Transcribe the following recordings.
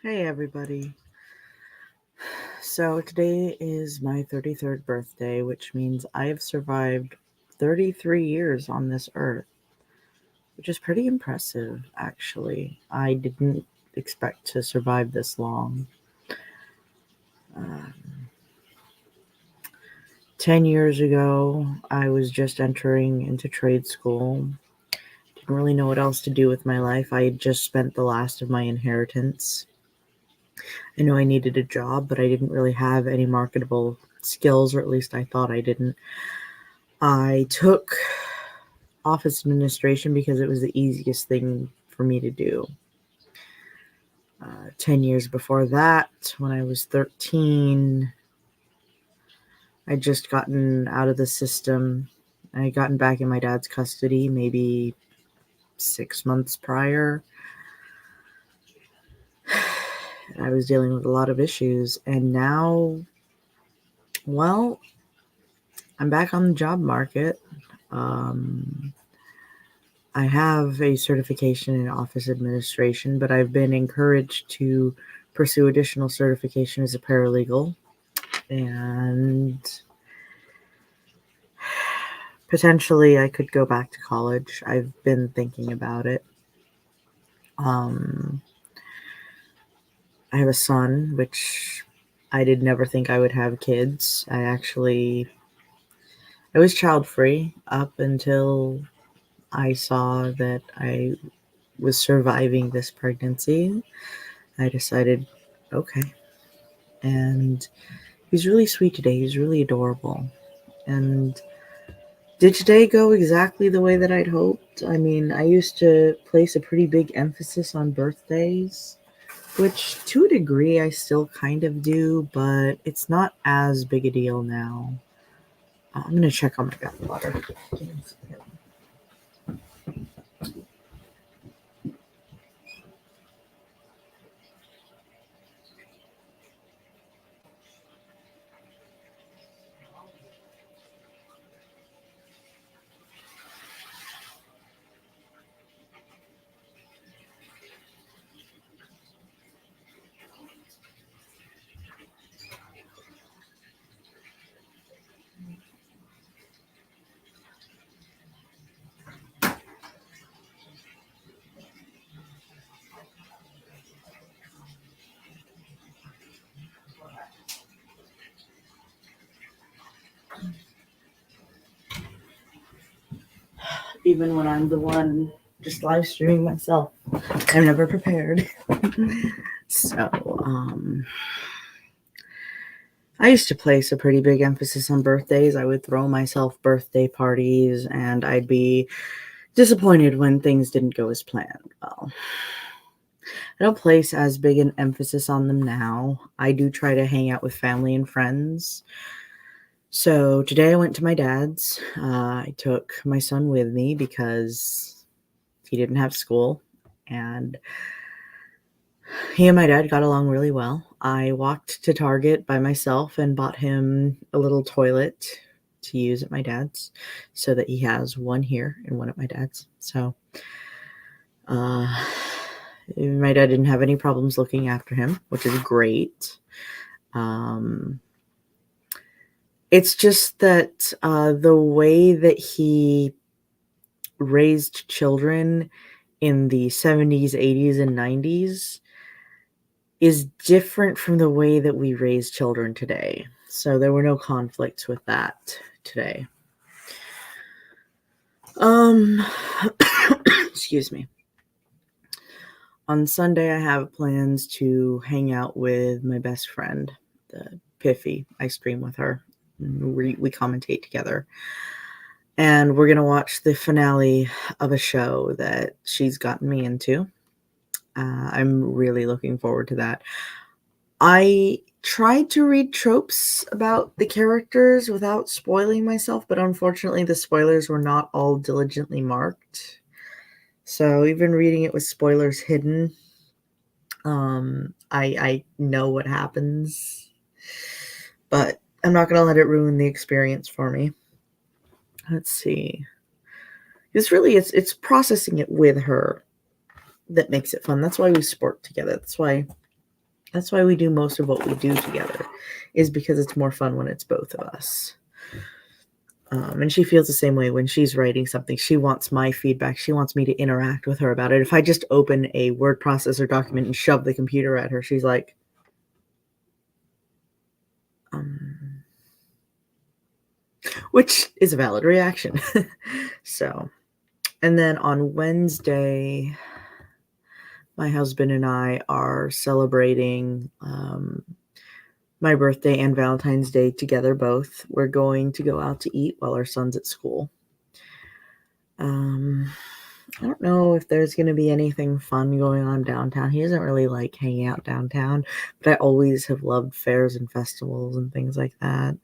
Hey everybody. So today is my 33rd birthday, which means I have survived 33 years on this earth, which is pretty impressive, actually. I didn't expect to survive this long. Um, 10 years ago, I was just entering into trade school. Didn't really know what else to do with my life. I had just spent the last of my inheritance. I knew I needed a job, but I didn't really have any marketable skills, or at least I thought I didn't. I took office administration because it was the easiest thing for me to do. 10 years before that, when I was 13, I'd just gotten out of the system. I had gotten back in my dad's custody maybe 6 months prior. I was dealing with a lot of issues, and now, well, I'm back on the job market. I have a certification in office administration, but I've been encouraged to pursue additional certification as a paralegal, and potentially I could go back to college. I've been thinking about it. I have a son, which I did never think I would have kids. I was child free up until I saw that I was surviving this pregnancy. I decided, okay. And he's really sweet today. He's really adorable. And did today go exactly the way that I'd hoped? I mean, I used to place a pretty big emphasis on birthdays, which to a degree I still kind of do, but it's not as big a deal now. I'm going to check on my bathwater. Even when I'm the one just live streaming myself, I'm never prepared. So, I used to place a pretty big emphasis on birthdays. I would throw myself birthday parties, and I'd be disappointed when things didn't go as planned. Well, I don't place as big an emphasis on them now. I do try to hang out with family and friends. So today I went to my dad's. I took my son with me because he didn't have school, and he and my dad got along really well. I walked to Target by myself and bought him a little toilet to use at my dad's, so that he has one here and one at my dad's. So my dad didn't have any problems looking after him, which is great. It's just that the way that he raised children in the 70s, 80s, and 90s is different from the way that we raise children today. So there were no conflicts with that today. Excuse me. On Sunday, I have plans to hang out with my best friend, the Piffy. I stream with her. We commentate together. And we're going to watch the finale of a show that she's gotten me into. I'm really looking forward to that. I tried to read tropes about the characters without spoiling myself, but unfortunately the spoilers were not all diligently marked. So even reading it with spoilers hidden, I know what happens, but I'm not going to let it ruin the experience for me. Let's see. It's processing it with her that makes it fun. That's why we sport together. That's why That's why we do most of what we do together, is because it's more fun when it's both of us. And she feels the same way when she's writing something. She wants my feedback. She wants me to interact with her about it. If I just open a word processor document and shove the computer at her, she's like, which is a valid reaction. So, and then on Wednesday, my husband and I are celebrating my birthday and Valentine's Day together both. We're going to go out to eat while our son's at school. I don't know if there's going to be anything fun going on downtown. He doesn't really like hanging out downtown, but I always have loved fairs and festivals and things like that.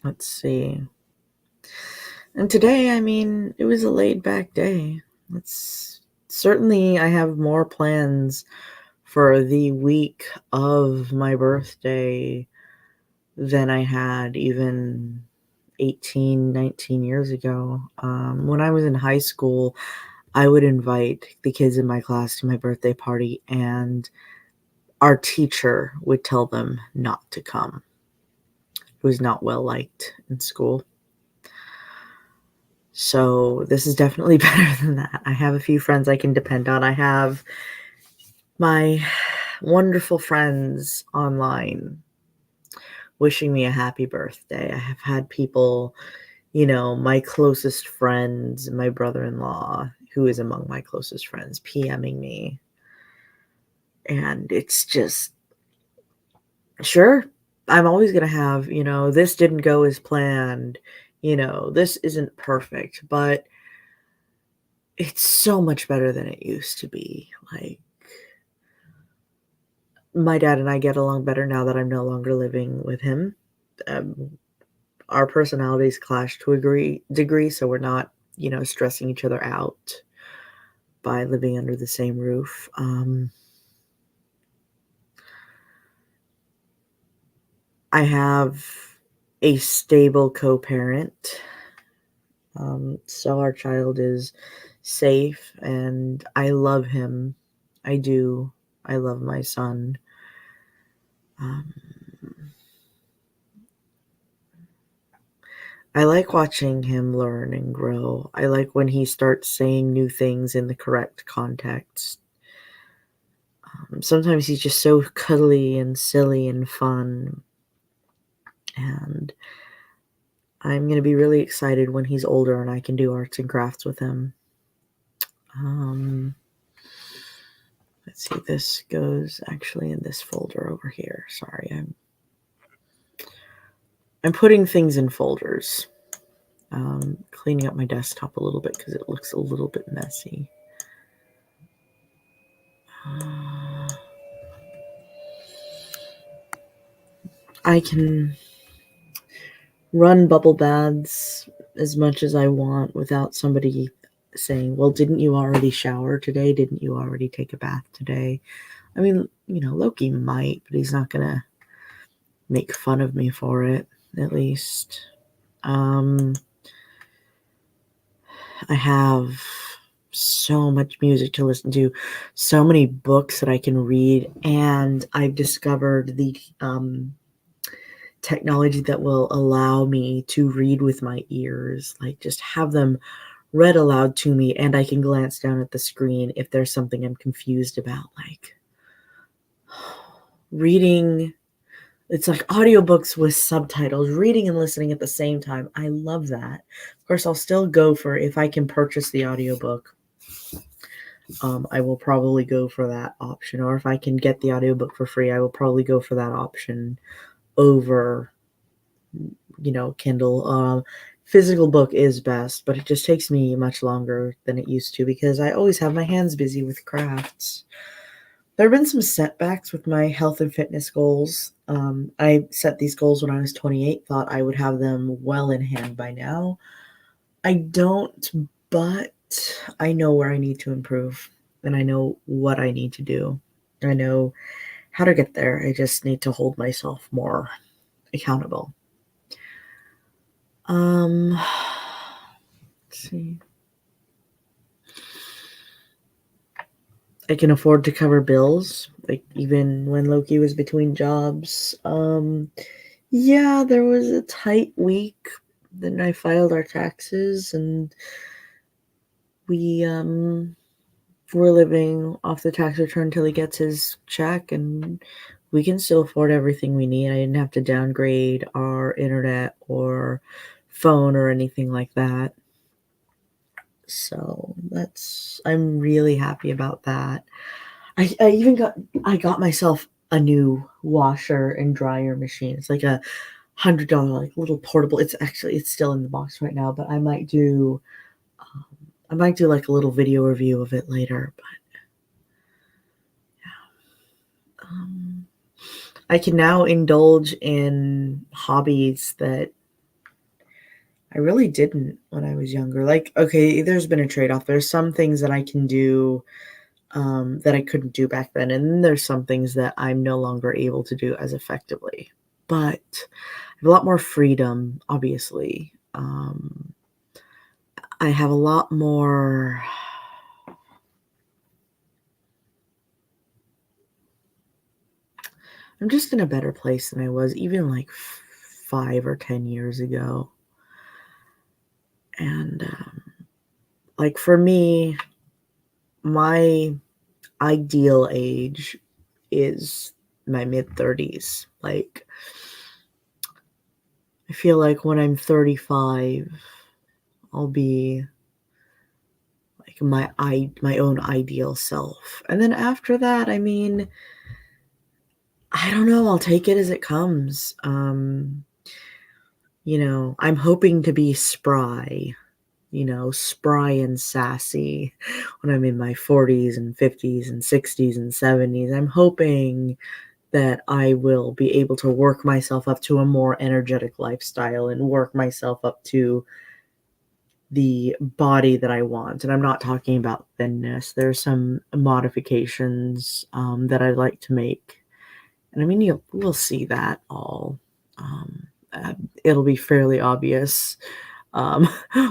Let's see. And today, I mean, it was a laid back day. Certainly I have more plans for the week of my birthday than I had even 18, 19 years ago. When I was in high school, I would invite the kids in my class to my birthday party, and our teacher would tell them not to come. It was not well liked in school. So this is definitely better than that. I have a few friends I can depend on. I have my wonderful friends online wishing me a happy birthday. I have had people, my closest friends, my brother-in-law, who is among my closest friends, PMing me. And it's just, sure, I'm always going to have, this didn't go as planned, this isn't perfect, but it's so much better than it used to be. Like, my dad and I get along better now that I'm no longer living with him. Our personalities clash to a degree, so we're not, stressing each other out by living under the same roof. I have a stable co-parent, so our child is safe, and I love him. I do. I love my son. I like watching him learn and grow. I like when he starts saying new things in the correct context. Sometimes he's just so cuddly and silly and fun. And I'm going to be really excited when he's older and I can do arts and crafts with him. Let's see, this goes actually in this folder over here. Sorry, I'm putting things in folders. Cleaning up my desktop a little bit because it looks a little bit messy. I can run bubble baths as much as I want without somebody saying, well, didn't you already shower today? Didn't you already take a bath today? I mean, Loki might, but he's not going to make fun of me for it, at least. I have so much music to listen to, so many books that I can read, and I've discovered the technology that will allow me to read with my ears, like just have them read aloud to me, and I can glance down at the screen if there's something I'm confused about, like reading. It's like audiobooks with subtitles, reading and listening at the same time. I love that. Of course, I'll still go for, if I can purchase the audiobook, I will probably go for that option. Or if I can get the audiobook for free, I will probably go for that option over, Kindle. Physical book is best, but it just takes me much longer than it used to because I always have my hands busy with crafts. There have been some setbacks with my health and fitness goals. I set these goals when I was 28, thought I would have them well in hand by now. I don't, but I know where I need to improve, and I know what I need to do. I know how to get there. I just need to hold myself more accountable. Let's see. I can afford to cover bills, like even when Loki was between jobs. Yeah, there was a tight week. Then I filed our taxes, and we were living off the tax return till he gets his check, and we can still afford everything we need. I didn't have to downgrade our internet or phone or anything like that. So I'm really happy about that. I got myself a new washer and dryer machine. It's like $100 like little portable. It's still in the box right now, but um, I might do like a little video review of it later. But um, I can now indulge in hobbies that I really didn't when I was younger. Like, okay, there's been a trade-off. There's some things that I can do that I couldn't do back then, and then there's some things that I'm no longer able to do as effectively. But I have a lot more freedom, obviously. I have a lot more. I'm just in a better place than I was even like 5 or 10 years ago. And like for me, my ideal age is my mid-30s. Like, I feel like when I'm 35, I'll be like my own ideal self. And then after that, I mean, I don't know, I'll take it as it comes. I'm hoping to be spry, spry and sassy when I'm in my 40s and 50s and 60s and 70s. I'm hoping that I will be able to work myself up to a more energetic lifestyle and work myself up to the body that I want. And I'm not talking about thinness. There's some modifications that I'd like to make. And I mean, we'll see that all. Um, It'll be fairly obvious um,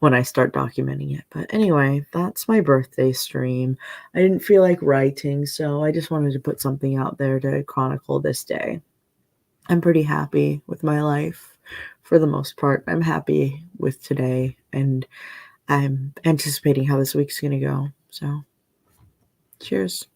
when I start documenting it. But anyway, that's my birthday stream. I didn't feel like writing, so I just wanted to put something out there to chronicle this day. I'm pretty happy with my life for the most part. I'm happy with today, and I'm anticipating how this week's going to go. So, cheers.